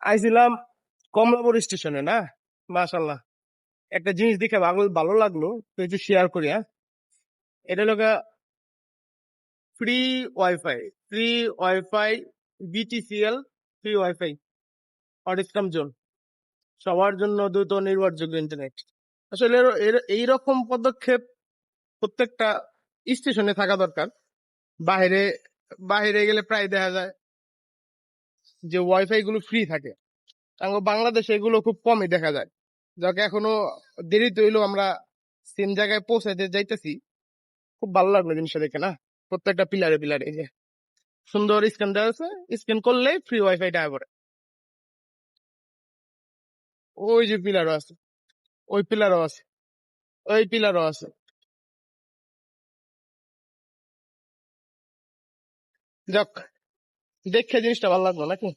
আইছিলাম কমলাপুর স্টেশনে না। মাশাল্লাহ, একটা জিনিস দেখে ভালো ভালো লাগলো, তো একটু শেয়ার করি। হ্যাঁ, এটা হলো free wifi. Free wifi, BTCL free wifi, অরিস্টাম জোন, সবার জন্য দ্রুত নির্ভরযোগ্য ইন্টারনেট। আসলে এইরকম পদক্ষেপ প্রত্যেকটা স্টেশনে থাকা দরকার। বাইরে বাইরে গেলে প্রায় দেখা যায় যে ওয়াইফাই গুলো ফ্রি থাকে, এবং বাংলাদেশে এগুলো খুব কমই দেখা যায়। যাকে এখনো দেরিতে হইলেও আমরা সেম জায়গায় পৌঁছাতে যাইতেছি। খুব ভালো লাগলো জিনিসটা দেখে না। প্রত্যেকটা পিলারে পিলারে এই যে সুন্দর স্ক্যান দেওয়া আছে, স্ক্যান করলে ফ্রি ওয়াইফাই দেওয়া পড়ে। ওই যে পিলারও আছে, ওই পিলারও আছে, ওই পিলারও আছে। যাক, দেখে জিনিসটা ভালো লাগলো নাকি।